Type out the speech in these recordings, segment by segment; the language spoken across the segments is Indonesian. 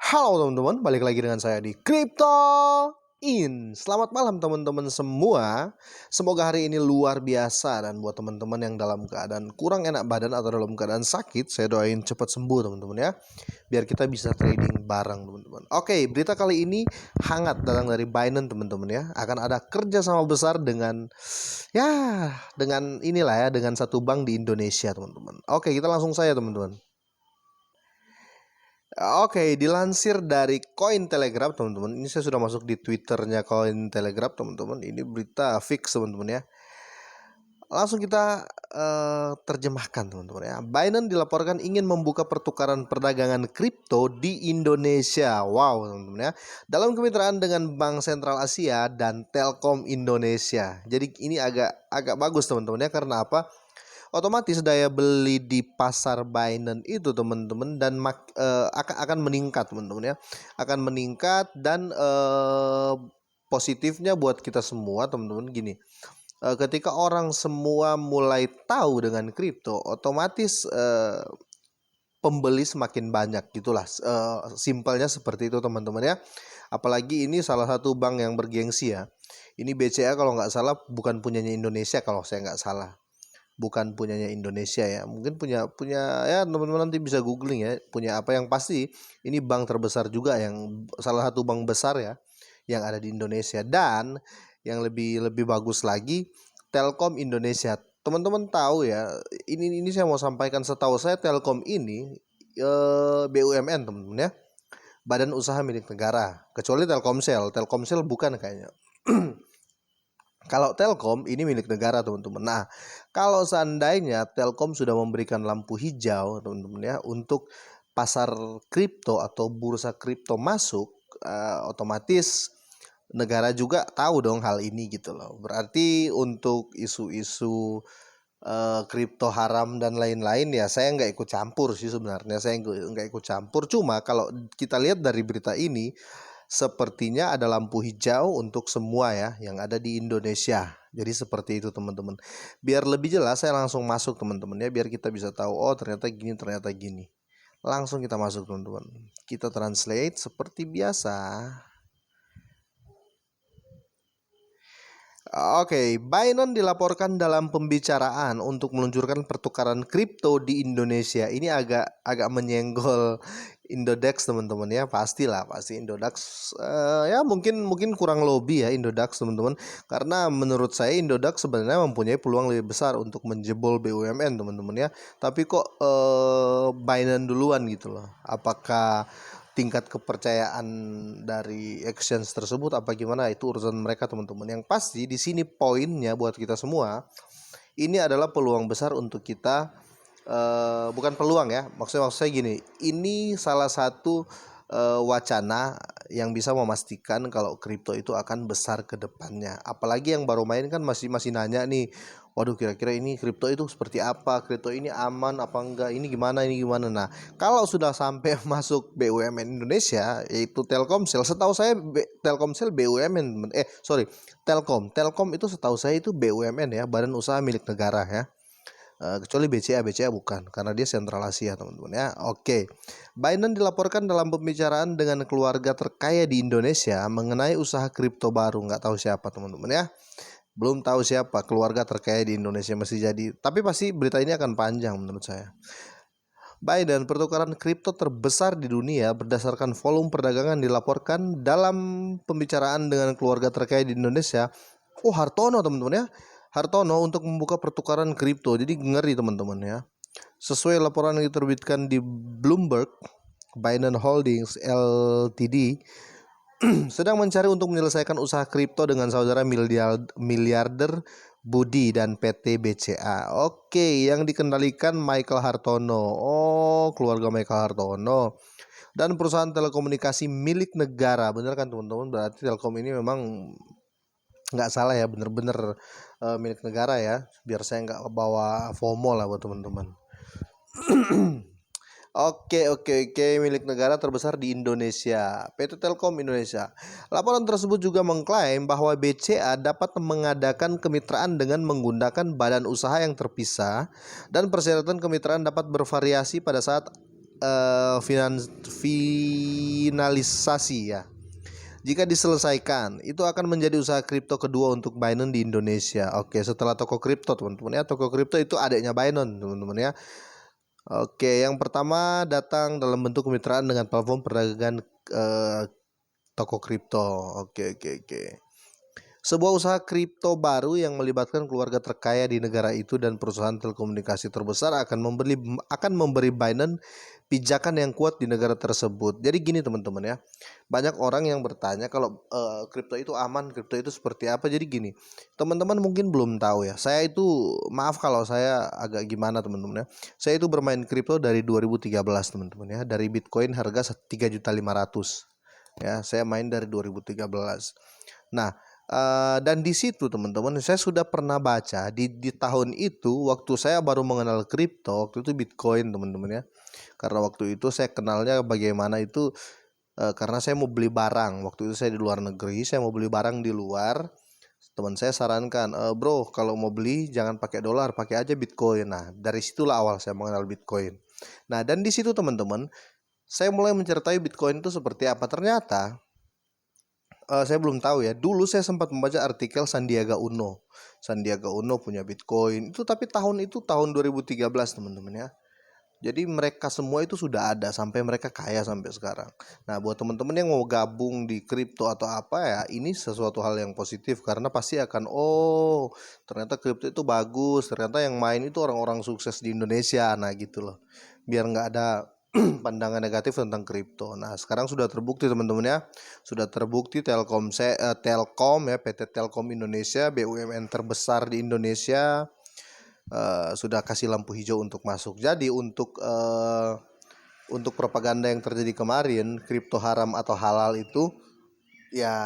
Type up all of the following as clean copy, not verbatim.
Halo teman-teman, balik lagi dengan saya di Crypto In. Selamat malam teman-teman semua. Semoga hari ini luar biasa, dan buat teman-teman yang dalam keadaan kurang enak badan atau dalam keadaan sakit, saya doain cepat sembuh teman-teman ya. Biar kita bisa trading bareng teman-teman. Oke, berita kali ini hangat datang dari Binance teman-teman ya. Akan ada kerjasama besar dengan dengan inilah ya, dengan satu bank di Indonesia teman-teman. Oke, kita langsung saja teman-teman. Oke, dilansir dari Cointelegraph teman-teman. Ini saya sudah masuk di Twitternya Cointelegraph teman-teman. Ini berita fix teman-teman ya. Langsung kita terjemahkan teman-teman ya. Binance dilaporkan ingin membuka pertukaran perdagangan kripto di Indonesia. Wow teman-teman ya. Dalam kemitraan dengan Bank Sentral Asia dan Telkom Indonesia. Jadi ini agak bagus teman-teman ya. Karena apa? Otomatis daya beli di pasar Binance itu teman-teman dan akan meningkat teman-teman ya, akan meningkat. Dan positifnya buat kita semua teman-teman gini, ketika orang semua mulai tahu dengan kripto, otomatis pembeli semakin banyak gitulah, simpelnya seperti itu teman-teman ya. Apalagi ini salah satu bank yang bergengsi ya. Ini BCA kalau nggak salah bukan punyanya Indonesia, kalau saya nggak salah bukan punyanya Indonesia ya, mungkin punya ya, teman-teman nanti bisa googling ya, punya apa. Yang pasti ini bank terbesar juga, yang salah satu bank besar ya yang ada di Indonesia. Dan yang lebih bagus lagi, Telkom Indonesia. Teman-teman tahu ya, ini saya mau sampaikan, setahu saya Telkom ini BUMN teman-teman ya, badan usaha milik negara, kecuali Telkomsel bukan kayaknya. Kalau Telkom ini milik negara teman-teman. Nah, kalau seandainya Telkom sudah memberikan lampu hijau teman-teman ya untuk pasar kripto atau bursa kripto masuk, otomatis negara juga tahu dong hal ini gitu loh. Berarti untuk isu-isu kripto haram dan lain-lain ya, saya nggak ikut campur sih sebenarnya. Saya nggak ikut campur. Cuma kalau kita lihat dari berita ini, sepertinya ada lampu hijau untuk semua ya yang ada di Indonesia. Jadi seperti itu teman-teman. Biar lebih jelas saya langsung masuk teman-teman ya, biar kita bisa tahu oh ternyata gini, ternyata gini. Langsung kita masuk teman-teman. Kita translate seperti biasa. Oke, Binance dilaporkan dalam pembicaraan untuk meluncurkan pertukaran kripto di Indonesia. Ini agak menyenggol Indodax teman-teman ya, pasti Indodax ya mungkin kurang lobby ya Indodax teman-teman, karena menurut saya Indodax sebenarnya mempunyai peluang lebih besar untuk menjebol BUMN teman-teman ya. Tapi kok Binance duluan gitu loh. Apakah tingkat kepercayaan dari exchange tersebut apa gimana, itu urusan mereka teman-teman. Yang pasti di sini poinnya buat kita semua, ini adalah peluang besar untuk kita, bukan peluang ya, maksud saya gini, ini salah satu wacana yang bisa memastikan kalau kripto itu akan besar ke depannya. Apalagi yang baru main kan masih nanya nih, waduh kira-kira ini kripto itu seperti apa, kripto ini aman apa enggak, ini gimana. Nah, kalau sudah sampai masuk BUMN Indonesia yaitu Telkomsel, setahu saya Telkomsel BUMN, Telkom itu setahu saya itu BUMN ya, badan usaha milik negara ya. Kecuali BCA bukan, karena dia sentral Asia teman-teman ya. Oke, Binance dilaporkan dalam pembicaraan dengan keluarga terkaya di Indonesia mengenai usaha kripto baru. Nggak tahu siapa teman-teman ya, belum tahu siapa keluarga terkaya di Indonesia, masih jadi, tapi pasti berita ini akan panjang menurut saya. Binance, pertukaran kripto terbesar di dunia berdasarkan volume perdagangan, dilaporkan dalam pembicaraan dengan keluarga terkaya di Indonesia. Oh, Hartono teman-teman ya, Hartono untuk membuka pertukaran kripto. Jadi ngeri teman-teman ya. Sesuai laporan yang diterbitkan di Bloomberg, Binance Holdings Ltd sedang mencari untuk menyelesaikan usaha kripto dengan saudara miliarder Budi dan PT BCA. Oke, yang dikendalikan Michael Hartono. Oh, keluarga Michael Hartono. Dan perusahaan telekomunikasi milik negara. Bener kan teman-teman? Berarti Telkom ini memang nggak salah ya, bener-bener milik negara ya. Biar saya nggak bawa FOMO lah buat teman-teman. Oke, milik negara terbesar di Indonesia, PT Telkom Indonesia. Laporan tersebut juga mengklaim bahwa BCA dapat mengadakan kemitraan dengan menggunakan badan usaha yang terpisah, dan persyaratan kemitraan dapat bervariasi pada saat finalisasi ya. Jika diselesaikan, itu akan menjadi usaha kripto kedua untuk Binance di Indonesia. Oke, setelah toko kripto teman-teman ya. Toko kripto itu adiknya Binance teman-teman ya. Oke, yang pertama datang dalam bentuk kemitraan dengan platform perdagangan toko kripto. Oke. Sebuah usaha kripto baru yang melibatkan keluarga terkaya di negara itu dan perusahaan telekomunikasi terbesar akan memberi Binance pijakan yang kuat di negara tersebut. Jadi gini teman-teman ya, banyak orang yang bertanya kalau kripto itu aman, kripto itu seperti apa. Jadi gini, teman-teman mungkin belum tahu ya. Saya itu, maaf kalau saya agak gimana teman-teman ya. Saya itu bermain kripto dari 2013 teman-teman ya, dari Bitcoin harga 3.500.000 ya. Saya main dari 2013. Nah, dan di situ teman-teman saya sudah pernah baca di tahun itu waktu saya baru mengenal kripto, waktu itu Bitcoin teman-teman ya. Karena waktu itu saya kenalnya bagaimana itu karena saya mau beli barang. Waktu itu saya di luar negeri, saya mau beli barang di luar. Teman saya sarankan, bro kalau mau beli jangan pakai dolar, pakai aja Bitcoin. Nah dari situlah awal saya mengenal Bitcoin. Nah dan di situ teman-teman saya mulai mencertai Bitcoin itu seperti apa. Ternyata saya belum tahu ya. Dulu saya sempat membaca artikel Sandiaga Uno. Sandiaga Uno punya Bitcoin. Itu tapi tahun 2013 teman-teman ya. Jadi mereka semua itu sudah ada sampai mereka kaya sampai sekarang. Nah, buat teman-teman yang mau gabung di kripto atau apa ya, ini sesuatu hal yang positif karena pasti akan ternyata kripto itu bagus, ternyata yang main itu orang-orang sukses di Indonesia. Nah, gitu loh. Biar nggak ada pandangan negatif tentang kripto. Nah, sekarang sudah terbukti teman-teman ya. Sudah terbukti Telkom ya, PT Telkom Indonesia, BUMN terbesar di Indonesia sudah kasih lampu hijau untuk masuk. Jadi untuk propaganda yang terjadi kemarin, kripto haram atau halal itu ya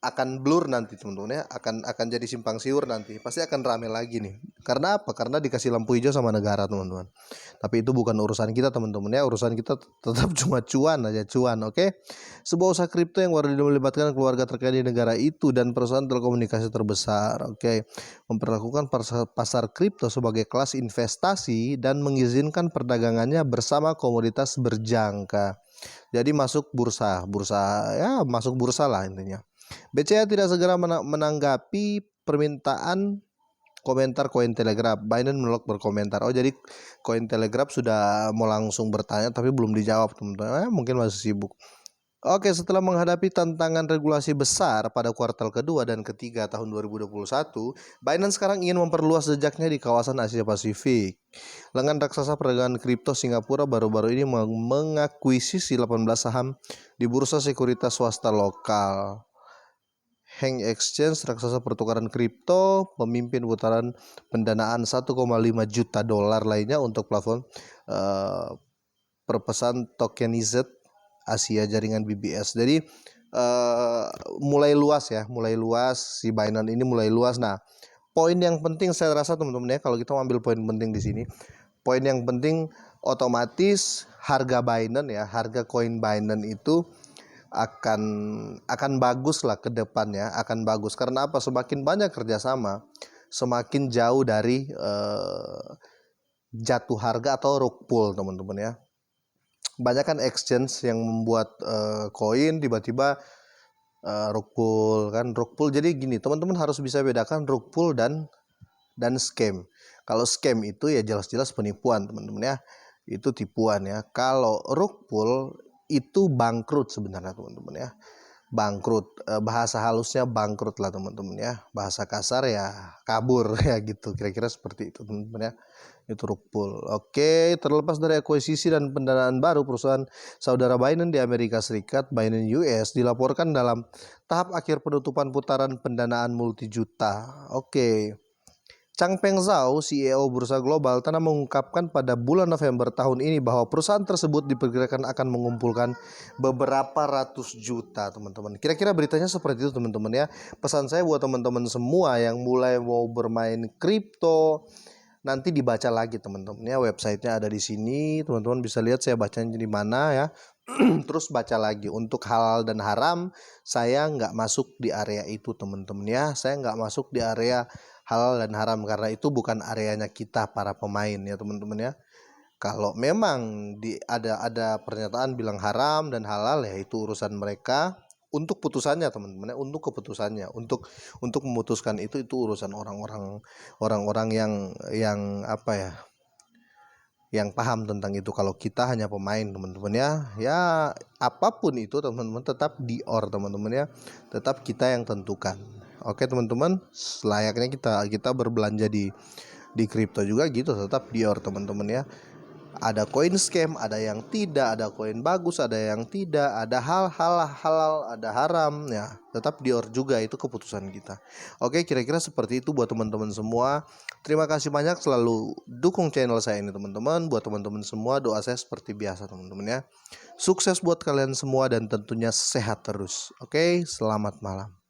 akan blur nanti teman-teman ya, akan jadi simpang siur nanti, pasti akan rame lagi nih. Karena apa? Karena dikasih lampu hijau sama negara teman-teman. Tapi itu bukan urusan kita teman-teman ya, urusan kita tetap cuma cuan aja, cuan. Oke. Sebuah usaha kripto yang baru melibatkan keluarga terkaya di negara itu dan perusahaan telekomunikasi terbesar. Oke. Memperlakukan pasar kripto sebagai kelas investasi dan mengizinkan perdagangannya bersama komoditas berjangka. Jadi masuk bursa ya, masuk bursa lah intinya. BCA tidak segera menanggapi permintaan komentar Cointelegraph. Binance menolak berkomentar. Oh jadi Cointelegraph sudah mau langsung bertanya tapi belum dijawab teman-teman. Mungkin masih sibuk. Oke, setelah menghadapi tantangan regulasi besar pada kuartal kedua dan ketiga tahun 2021, Binance sekarang ingin memperluas jejaknya di kawasan Asia Pasifik. Lengan raksasa perdagangan kripto Singapura baru-baru ini mengakuisisi 18 saham di bursa sekuritas swasta lokal. Hang Exchange, raksasa pertukaran kripto, pemimpin putaran pendanaan 1,5 juta dolar lainnya untuk platform perpesan tokenized Asia jaringan BBS. Jadi mulai luas si Binance ini mulai luas. Nah, poin yang penting saya rasa teman-teman ya, kalau kita ambil poin penting di sini, poin yang penting otomatis harga Binance ya, harga koin Binance itu akan bagus lah ke depannya, akan bagus. Karena apa? Semakin banyak kerjasama, semakin jauh dari jatuh harga atau rug pull teman-teman ya. Banyak kan exchange yang membuat koin tiba-tiba rug pull kan, rug pull. Jadi gini teman-teman harus bisa bedakan rug pull dan scam. Kalau scam itu ya jelas-jelas penipuan teman-teman ya, itu tipuan ya. Kalau rug pull itu bangkrut sebenarnya teman-teman ya, bangkrut. Bahasa halusnya bangkrut lah teman-teman ya, bahasa kasar ya kabur ya gitu, kira-kira seperti itu teman-teman ya. Itu rug pull. Oke, terlepas dari akuisisi dan pendanaan baru, perusahaan saudara Binance di Amerika Serikat, Binance US, dilaporkan dalam tahap akhir penutupan putaran pendanaan multi-juta. Oke. Changpeng Zhao, CEO Bursa Global, telah mengungkapkan pada bulan November tahun ini bahwa perusahaan tersebut diperkirakan akan mengumpulkan beberapa ratus juta, teman-teman. Kira-kira beritanya seperti itu, teman-teman ya. Pesan saya buat teman-teman semua yang mulai mau bermain kripto, nanti dibaca lagi teman-teman ya, websitenya ada di sini, teman-teman bisa lihat saya bacanya di mana ya. Terus baca lagi. Untuk halal dan haram saya nggak masuk di area itu teman-teman ya, saya nggak masuk di area halal dan haram karena itu bukan areanya kita para pemain ya teman-teman ya. Kalau memang ada pernyataan bilang haram dan halal, ya itu urusan mereka untuk putusannya teman-teman ya, untuk keputusannya, untuk memutuskan itu urusan orang-orang yang apa ya, yang paham tentang itu. Kalau kita hanya pemain teman-teman ya, ya apapun itu teman-teman tetap dior teman-teman ya, tetap kita yang tentukan. Oke teman-teman, selayaknya kita berbelanja di kripto juga gitu, tetap dior teman-teman ya. Ada koin scam, ada yang tidak, ada koin bagus, ada yang tidak, ada hal-hal halal, ada haram ya, tetap dior juga, itu keputusan kita. Oke, kira-kira seperti itu buat teman-teman semua. Terima kasih banyak, selalu dukung channel saya ini teman-teman. Buat teman-teman semua, doa saya seperti biasa teman-teman ya. Sukses buat kalian semua dan tentunya sehat terus. Oke, selamat malam.